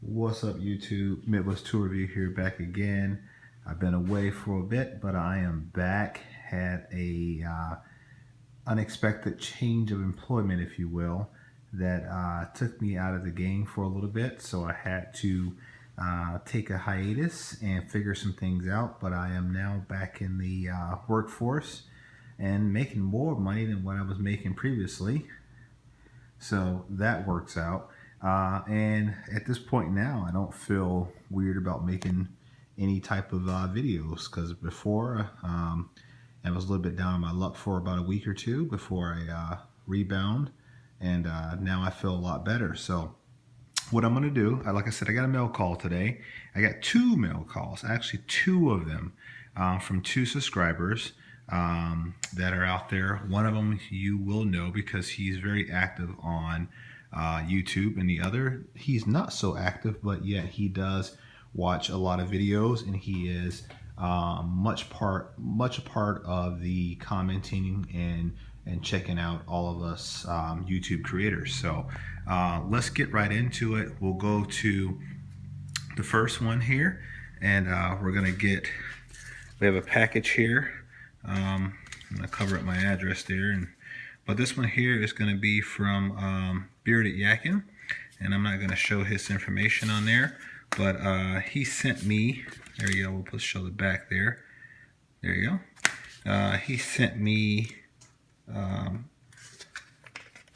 What's up, YouTube? Midwest Tour Review here, back again. I've been away for a bit, but I am back. Had a unexpected change of employment, if you will, that took me out of the game for a little bit. So I had to take a hiatus and figure some things out. But I am now back in the workforce and making more money than what I was making previously. So that works out. And at this point now, I don't feel weird about making any type of videos, because before I was a little bit down on my luck for about a week or two before I rebound, and now I feel a lot better. So what I'm going to do, like I said, I got a mail call today. I got two mail calls, actually two of them, from two subscribers that are out there. One of them you will know because he's very active on YouTube, and the other, he's not so active, but yet he does watch a lot of videos, and he is much a part of the commenting and checking out all of us YouTube creators. So let's get right into it. We'll go to the first one here, and we're gonna get, we have a package here. I'm gonna cover up my address there, but this one here is gonna be from Bearded Yakin, and I'm not gonna show his information on there, but he sent me, there you go, we'll show the back there. There you go. He sent me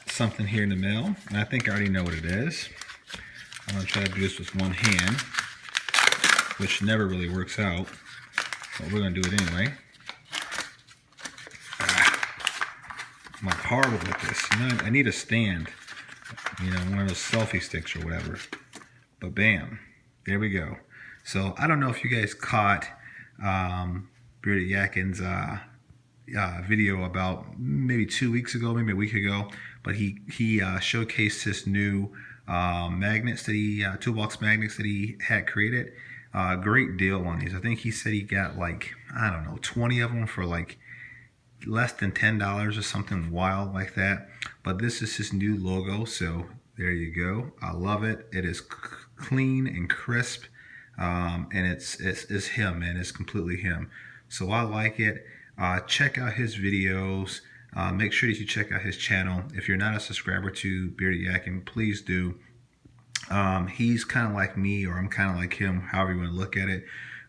something here in the mail, and I think I already know what it is. I'm gonna try to do this with one hand, which never really works out, but we're gonna do it anyway. I'm like horrible with this. You know, I need a stand, you know, one of those selfie sticks or whatever. But bam, there we go. So I don't know if you guys caught Bearded Yakin's video about maybe 2 weeks ago, maybe a week ago, but he showcased his new magnets that he toolbox magnets that he had created. Great deal on these. I think he said he got like, I don't know, 20 of them for like less than $10 or something wild like that. But this is his new logo, so there you go. I love it. It is clean and crisp, and it's him, man. It's completely him. So I like it. Check out his videos. Make sure that you check out his channel. If you're not a subscriber to Bearded Yakin, please do. He's kind of like me, or I'm kind of like him, however you want to look at it.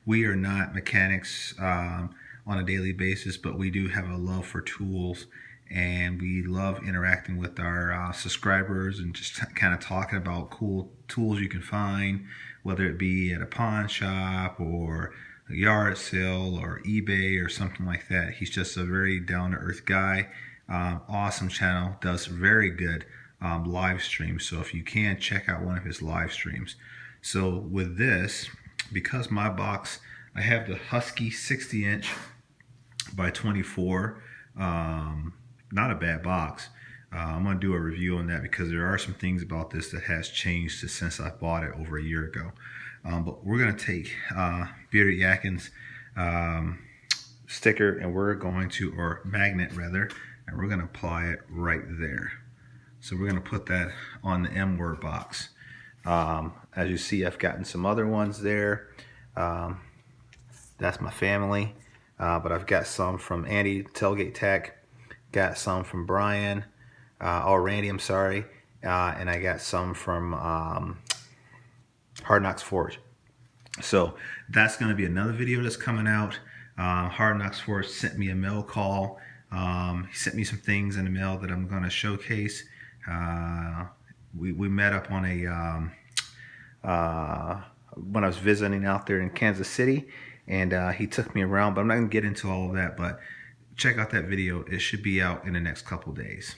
We are not mechanics on a daily basis, but we do have a love for tools, and we love interacting with our subscribers and just kind of talking about cool tools you can find, whether it be at a pawn shop or a yard sale or eBay or something like that. He's just a very down-to-earth guy. Awesome channel, does very good live streams, so if you can, check out one of his live streams. So with this, because my box, I have the Husky 60-inch by 24, not a bad box. I'm going to do a review on that because there are some things about this that has changed since I bought it over a year ago. But we're going to take Bearded Yakin's sticker, and we're going to, or magnet rather, and we're going to apply it right there. So we're going to put that on the M Word box. As you see, I've gotten some other ones there. That's my family. But I've got some from Andy Tailgate Tech, got some from Brian, or Randy, I'm sorry, and I got some from Hard Knocks Forge. So that's going to be another video that's coming out. Hard Knocks Forge sent me a mail call. He sent me some things in the mail that I'm going to showcase. We met up on a when I was visiting out there in Kansas City, and he took me around, but I'm not going to get into all of that, but check out that video. It should be out in the next couple days.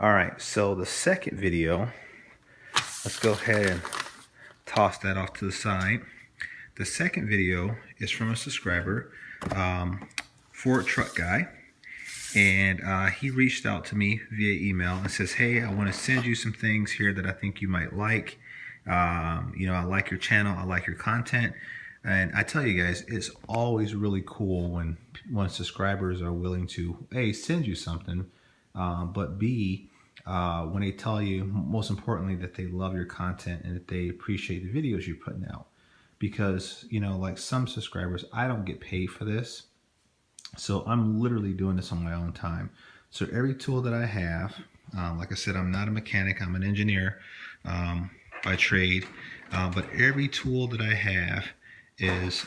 All right, so the second video, let's go ahead and toss that off to the side. The second video is from a subscriber, Ford Truck Guy, and he reached out to me via email and says, hey, I want to send you some things here that I think you might like. You know, I like your channel, I like your content. And I tell you guys, it's always really cool when subscribers are willing to A, send you something, but B, when they tell you, most importantly, that they love your content and that they appreciate the videos you're putting out. Because, you know, like some subscribers, I don't get paid for this. So I'm literally doing this on my own time. So every tool that I have, like I said, I'm not a mechanic, I'm an engineer by trade. But every tool that I have is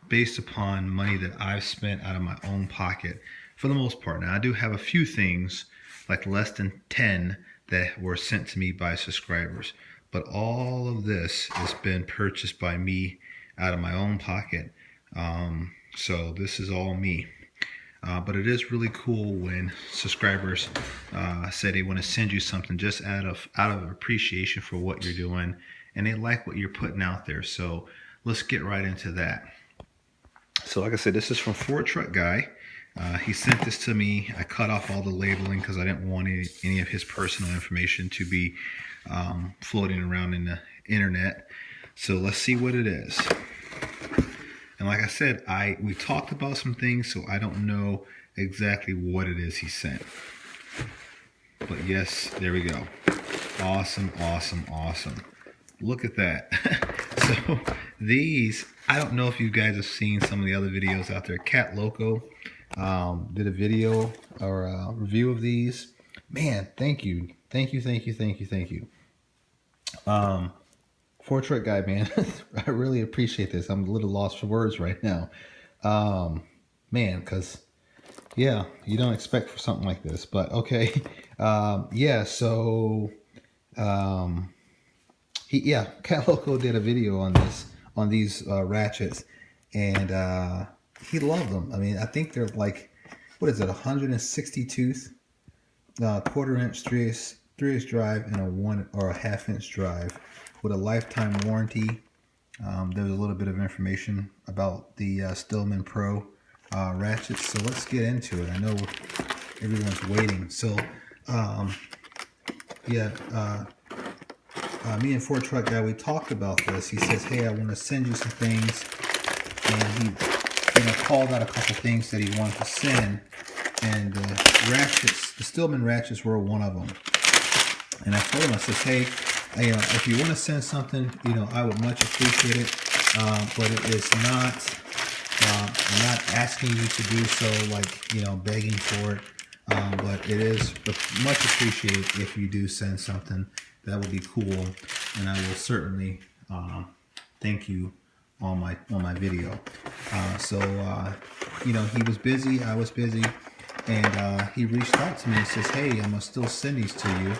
based upon money that I've spent out of my own pocket for the most part. Now I do have a few things, like less than 10, that were sent to me by subscribers. But all of this has been purchased by me out of my own pocket. So this is all me. But it is really cool when subscribers say they want to send you something just out of appreciation for what you're doing, and they like what you're putting out there. So let's get right into that. So like I said, this is from Ford Truck Guy. He sent this to me. I cut off all the labeling because I didn't want any of his personal information to be floating around in the internet. So let's see what it is. And like I said, we talked about some things, so I don't know exactly what it is he sent. But yes, there we go. Awesome, awesome, awesome. Look at that. So these, I don't know if you guys have seen some of the other videos out there. Cat Loco did a video or a review of these. Man, thank you. Thank you, thank you, thank you, thank you. Ford Truck Guy, man, I really appreciate this. I'm a little lost for words right now. Man, because, yeah, you don't expect for something like this, but okay. Yeah, so, Cat Loco did a video on these ratchets, and he loved them. I mean, I think they're like, what is it, 160 tooth, quarter-inch 3/8 drive, and a 1 or a 1/2-inch drive with a lifetime warranty. There's a little bit of information about the Stillman Pro ratchets. So let's get into it. I know everyone's waiting. So me and Ford Truck Guy, we talked about this. He says, hey, I want to send you some things. And he called out a couple things that he wanted to send. And the Stillman ratchets were one of them. And I told him, I said, hey, if you want to send something, I would much appreciate it. But it is not, I'm not asking you to do so, like, begging for it. But it is much appreciated if you do send something. That would be cool. And I will certainly thank you on my video. He was busy, I was busy. And he reached out to me and says, hey, I'm going to still send these to you.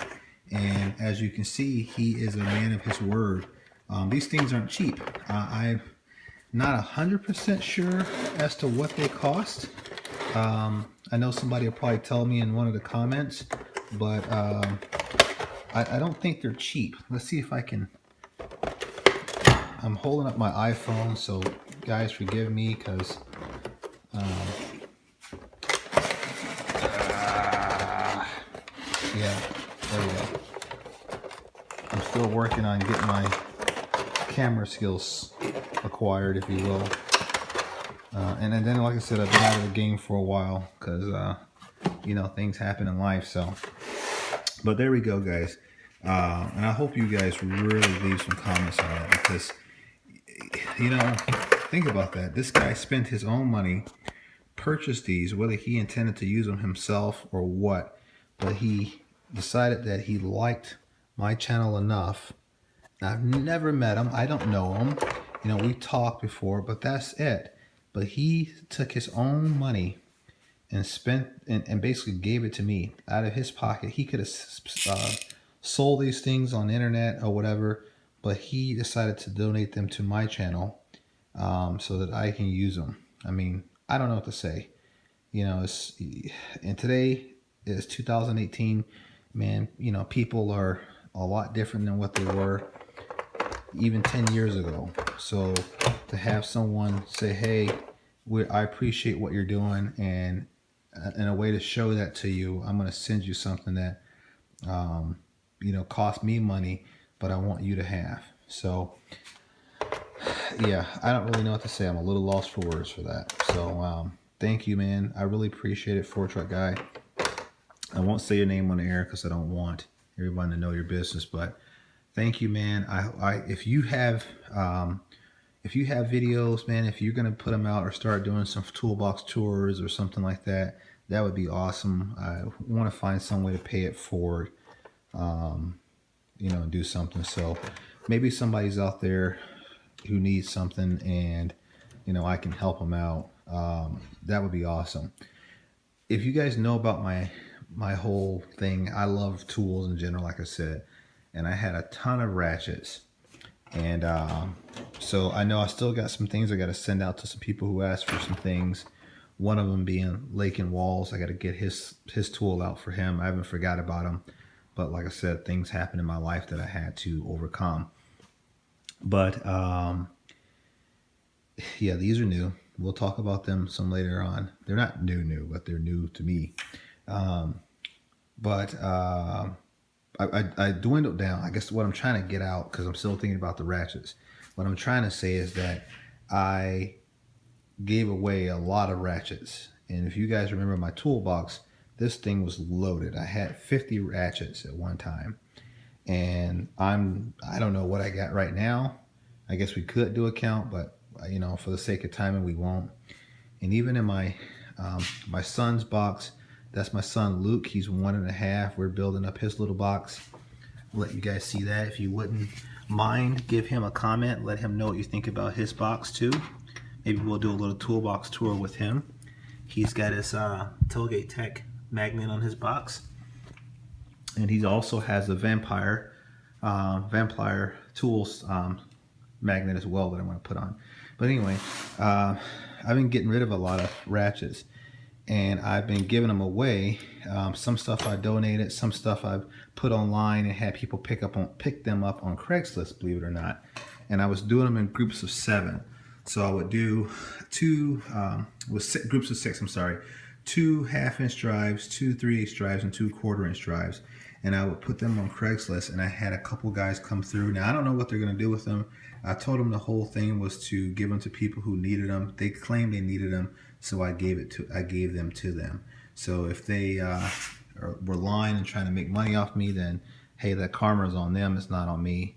And as you can see, he is a man of his word. These things aren't cheap. I'm not 100% sure as to what they cost. I know somebody will probably tell me in one of the comments, but I don't think they're cheap. Let's see if I can. I'm holding up my iPhone, so guys, forgive me because yeah, there we go. I'm still working on getting my camera skills acquired, if you will. And then, like I said, I've been out of the game for a while because, things happen in life. So, but there we go, guys. And I hope you guys really leave some comments on that because, think about that. This guy spent his own money, purchased these, whether he intended to use them himself or what, but he decided that he liked my channel enough. I've never met him. I don't know him. We talked before, but that's it. But he took his own money and spent and basically gave it to me out of his pocket. He could have sold these things on the internet or whatever, but he decided to donate them to my channel so that I can use them. I mean, I don't know what to say. And today is 2018. Man, people are a lot different than what they were even 10 years ago. So to have someone say, hey, I appreciate what you're doing, and in a way to show that to you, I'm going to send you something that cost me money, but I want you to have. So yeah, I don't really know what to say. I'm a little lost for words for that. So thank you, man. I really appreciate it, Ford Truck Guy. I won't say your name on the air because I don't want everyone to know your business. But thank you, man. If you have videos, man, if you're gonna put them out or start doing some toolbox tours or something like that, that would be awesome. I want to find some way to pay it forward, and do something. So maybe somebody's out there who needs something, and I can help them out. That would be awesome. If you guys know about my whole thing, I love tools in general, like I said, and I had a ton of ratchets. And so I know I still got some things I got to send out to some people who asked for some things. One of them being Lakin Walls. I got to get his tool out for him. I haven't forgot about him, but like I said, things happened in my life that I had to overcome. But yeah, these are new. We'll talk about them some later on. They're not new, but they're new to me. But I dwindled down. I guess what I'm trying to get out, because I'm still thinking about the ratchets. What I'm trying to say is that I gave away a lot of ratchets. And if you guys remember my toolbox, this thing was loaded. I had 50 ratchets at one time. And I don't know what I got right now. I guess we could do a count, but for the sake of timing, we won't. And even in my son's box, that's my son Luke. He's 1.5. We're building up his little box. I'll let you guys see that. If you wouldn't mind, give him a comment. Let him know what you think about his box too. Maybe we'll do a little toolbox tour with him. He's got his Tailgate Tech magnet on his box, and he also has a Vampire Tools magnet as well that I'm going to put on. But anyway, I've been getting rid of a lot of ratchets, and I've been giving them away. Some stuff I donated, some stuff I've put online and had people pick them up on Craigslist, believe it or not. And I was doing them in groups of 7. So I would do groups of 6. I'm sorry, 2 half-inch drives, 2 3/8 drives, and 2 1/4-inch drives. And I would put them on Craigslist, and I had a couple guys come through. Now I don't know what they're going to do with them. I told them the whole thing was to give them to people who needed them. They claimed they needed them, so I gave them to them. So if they were lying and trying to make money off me, then hey, that karma's on them. It's not on me.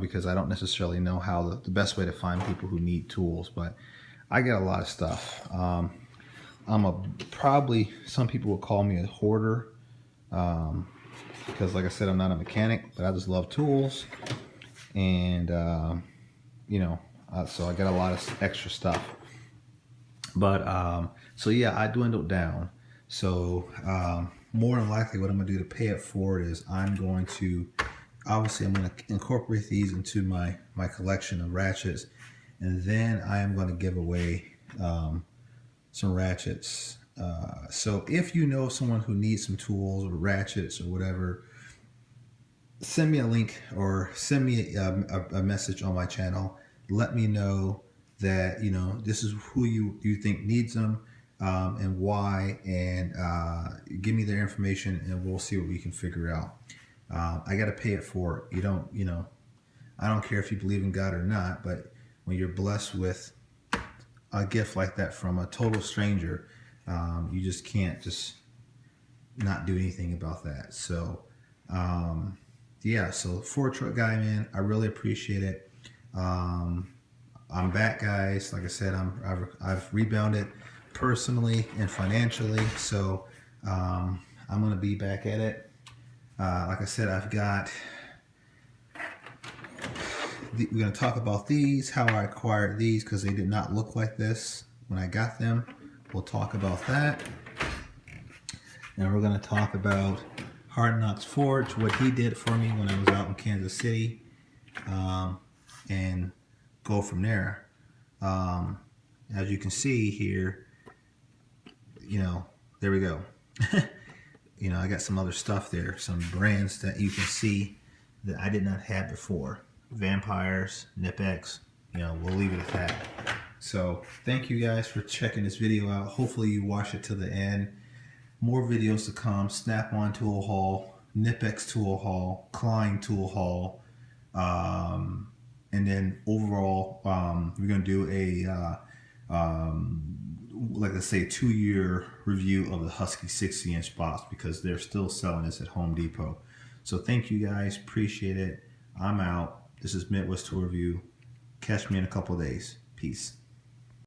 Because I don't necessarily know how the best way to find people who need tools, but I get a lot of stuff. Probably some people will call me a hoarder, because like I said, I'm not a mechanic, but I just love tools. And so I got a lot of extra stuff. But so yeah, I dwindled down. So more than likely what I'm gonna do to pay it forward is I'm going to incorporate these into my collection of ratchets, and then I am going to give away some ratchets. So if you know someone who needs some tools or ratchets or whatever, send me a link or send me a message on my channel. Let me know that this is who you think needs them, and why, and give me their information, and we'll see what we can figure out. I got to pay it for it. I don't care if you believe in God or not, but when you're blessed with a gift like that from a total stranger, you just can't just not do anything about that. So yeah, so Ford Truck Guy, man, I really appreciate it. I'm back, guys. Like I said, I've rebounded personally and financially, so I'm gonna be back at it. Like I said, we're gonna talk about these, how I acquired these, because they did not look like this when I got them. We'll talk about that, and we're gonna talk about Hard Knocks Forge, what he did for me when I was out in Kansas City, and go from there. As you can see here, there we go. I got some other stuff there, some brands that you can see that I did not have before. Vampires, Nipex, we'll leave it at that. So thank you guys for checking this video out. Hopefully you watch it to the end. More videos to come. Snap-on tool haul, Nipex tool haul, Klein tool haul, and then overall we're going to do like I say, 2-year review of the Husky 60-inch box because they're still selling this at Home Depot. So thank you guys, appreciate it. I'm out. This is Midwest Tour Review. Catch me in a couple days. Peace.